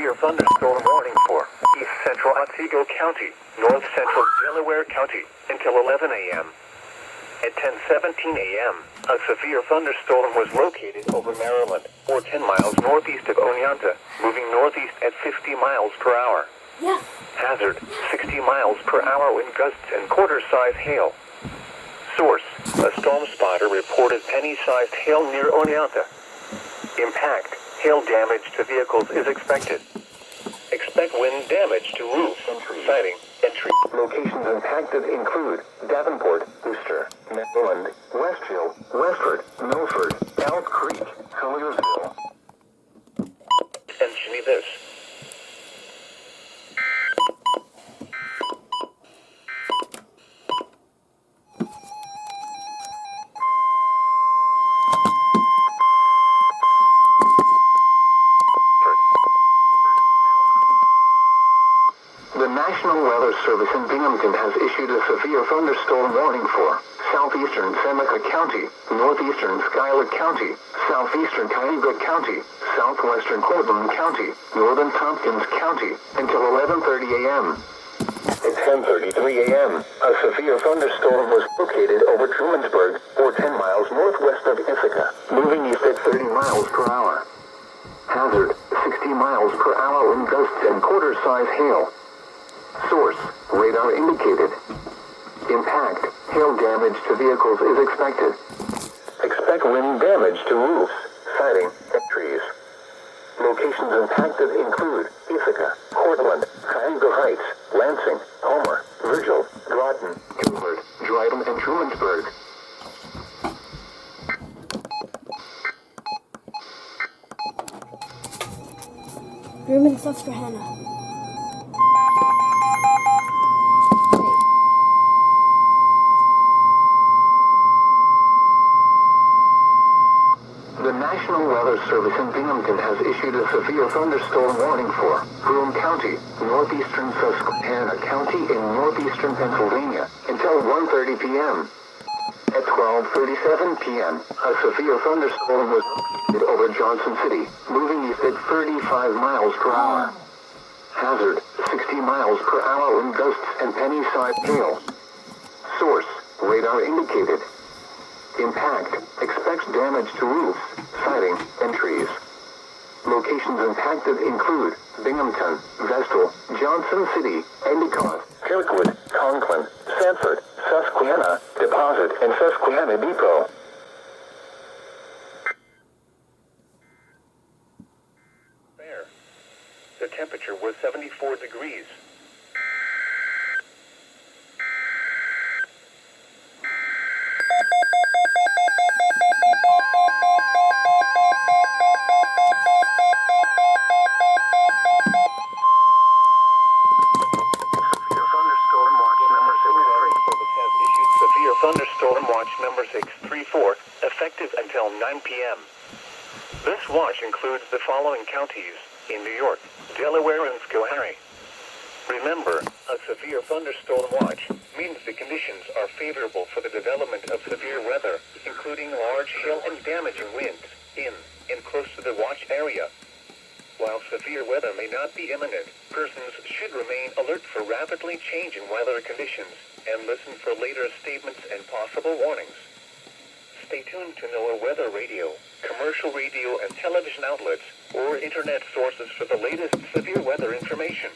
severe thunderstorm warning for east central Otsego County, north central Delaware County, until 11 a.m. At 10:17 a.m., a severe thunderstorm was located over Maryland, or 10 miles northeast of Oneonta, moving northeast at 50 miles per hour. Yes. Hazard, 60 miles per hour wind gusts and quarter-size hail. Source, a storm spotter reported penny-sized hail near Oneonta. Impact, hail damage to vehicles is expected. Expect wind damage to roofs, siding, and trees. Locations impacted include Davenport, Worcester, Maryland, Westfield, Westford, Milford, Elk Creek, Colliersville. Attention me this. The National Weather Service in Binghamton has issued a severe thunderstorm warning for southeastern Seneca County, northeastern Schuyler County, southeastern Tioga County, southwestern Cortland County, northern Tompkins County, until 11:30 a.m. At 10:33 a.m., a severe thunderstorm was located over Trumansburg, or 10 miles northwest of Ithaca, moving east at 30 miles per hour. Hazard, 60 miles per hour wind gusts and quarter-size hail. Source, radar indicated. Impact, hail damage to vehicles is expected. Expect wind damage to roofs, siding, and trees. Locations impacted include Ithaca, Cortland, Tioga Heights, Lansing, Homer, Virgil, Groton, Gilbert, Dryden, and Trumansburg. Bremen, Susquehanna. The National Weather Service in Binghamton has issued a severe thunderstorm warning for Broome County, northeastern Susquehanna County, in northeastern Pennsylvania, until 1:30 p.m. At 12:37 p.m., a severe thunderstorm was located over Johnson City, moving east at 35 miles per hour. Hazard, 60 miles per hour wind gusts and penny-sized hail. Source, radar indicated. Impact, expects damage to roofs, siding, and trees. Locations impacted include Binghamton, Vestal, Johnson City, Endicott, Kirkwood, Conklin, Sanford, Susquehanna, Deposit, and Susquehanna Depot. There. The temperature was 74 degrees. Thunderstorm watch number 634, effective until 9 p.m. This watch includes the following counties in New York, Delaware, and Schoharie. Remember, a severe thunderstorm watch means the conditions are favorable for the development of severe weather, including large hail and damaging winds in and close to the watch area. While severe weather may not be imminent, persons should remain alert for rapidly changing weather conditions and listen for later statements and possible warnings. Stay tuned to NOAA weather radio, commercial radio and television outlets, or internet sources for the latest severe weather information.